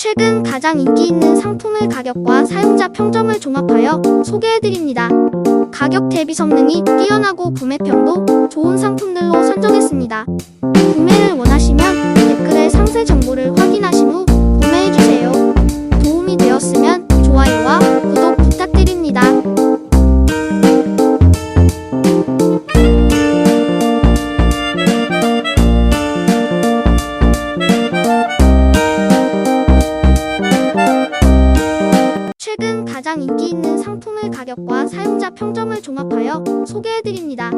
최근 가장 인기 있는 상품의 가격과 사용자 평점을 종합하여 소개해드립니다. 가격 대비 성능이 뛰어나고 구매평도 좋은 상품들로 선정했습니다. 구매를 원하시면 댓글에 상세 정보를 확인하신 후 구매해주세요. 도움이 되었으면 좋아요와 구독 부탁드립니다. 최근 가장 인기 있는 상품의 가격과 사용자 평점을 종합하여 소개해드립니다.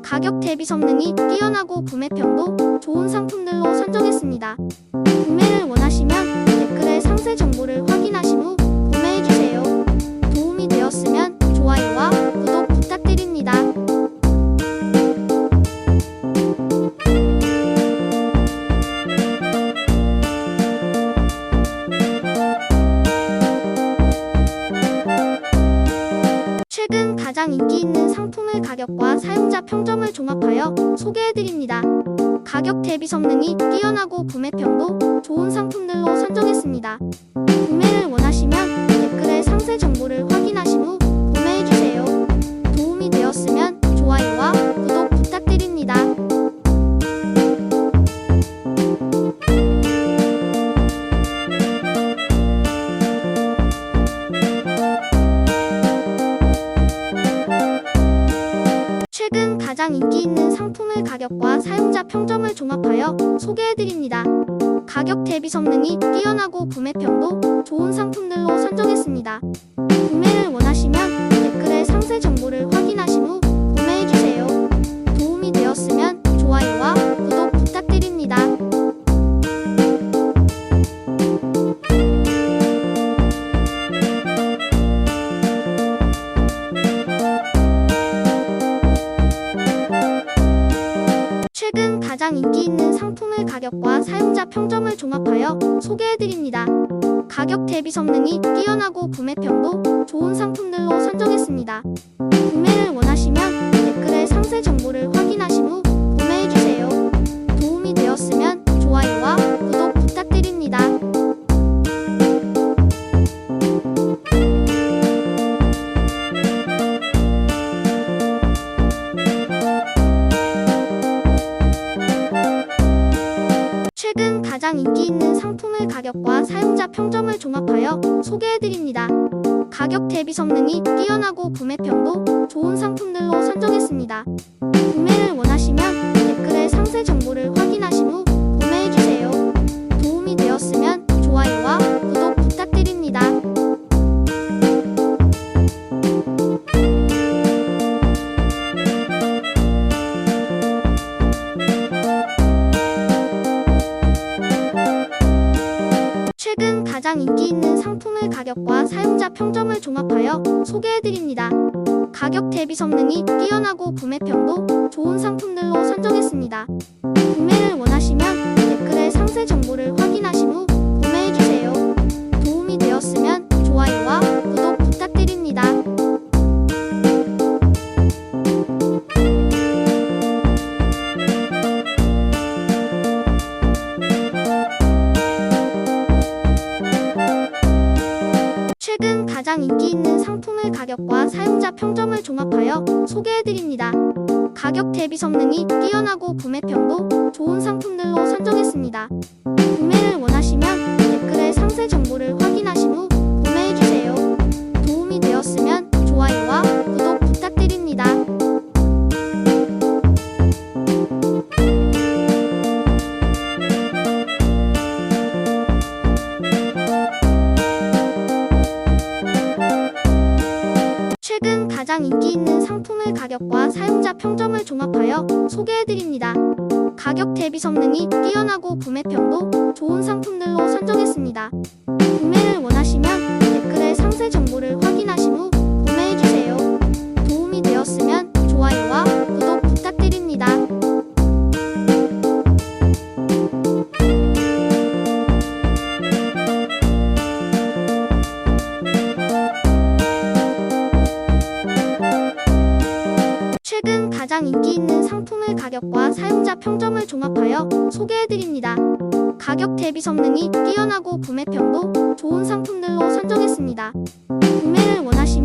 가격 대비 성능이 뛰어나고 구매평도 좋은 상품들로 선정했습니다. 구매를 원하시면 댓글에 상세 정보를 확인하신 후 구매해주세요. 도움이 되었으면 좋아요와 구독 부탁드립니다. 최근 가장 인기 있는 상품의 가격과 사용자 평점을 종합하여 소개해드립니다. 가격 대비 성능이 뛰어나고 구매평도 좋은 상품들로 선정했습니다. 구매를 원하시면 댓글에 상세 정보를 확인하신 후 구매해주세요. 도움이 되었으면 좋아요와 구독 부탁드립니다. 최근 가장 인기 있는 상품의 가격과 사용자 평점을 종합하여 소개해드립니다. 가격 대비 성능이 뛰어나고 구매평도 좋은 상품들로 선정했습니다. 구매를 원하시면 댓글에 상세 정보를 확인하신 후 구매해주세요. 도움이 되었으면 좋아요와 구독 부탁드립니다. 최근 가장 인기 있는 상품의 가격과 사용자 평점을 종합하여 소개해드립니다. 가격 대비 성능이 뛰어나고 구매평도 좋은 상품들로 선정했습니다. 구매를 원하시면 댓글에 상세 정보를 확인하신 후 구매해주세요. 도움이 되었으면 좋아요와 구독 부탁드립니다. 최근 가장 인기 있는 상품의 가격과 사용자 평점을 종합하여 소개해드립니다. 가격 대비 성능이 뛰어나고 구매평도 좋은 상품들로 선정했습니다. 구매를 원하시면 댓글에 상세 정보를 확인하신 후 구매해주세요. 도움이 되었으면 좋아요와 구독 부탁드립니다. 최근 가장 인기 있는 상품의 가격과 사용자 평점을 종합하여 소개해드립니다. 가격 대비 성능이 뛰어나고 구매평도 좋은 상품들로 선정했습니다. 구매를 원하시면 댓글에 상세 정보를 확인하신 후 구매해주세요. 도움이 되었으면 좋아요와 구독 부탁드립니다. 최근 가장 인기 있는 상품의 가격과 사용자 평점을 종합하여 소개해드립니다. 가격 대비 성능이 뛰어나고 구매평도 좋은 상품들로 선정했습니다. 구매를 원하시면 댓글에 상세 정보를 확인하신 후 구매해주세요. 도움이 되었으면 좋아요와 구독 부탁드립니다. 최근 가장 인기 있는 상품의 가격과 사용자 평점을 종합하여 소개해드립니다. 가격 대비 성능이 뛰어나고 구매평도 좋은 상품들로 선정했습니다. 구매를 원하시면 댓글에 상세 정보를 확인하신 후 구매해주세요. 도움이 되었으면 좋아요와 구독 부탁드립니다. 최근 가장 인기 있는 상품의 가격과 사용자 평점을 종합하여 소개해드립니다. 가격 대비 성능이 뛰어나고 구매평도 좋은 상품들로 선정했습니다. 구매를 원하시면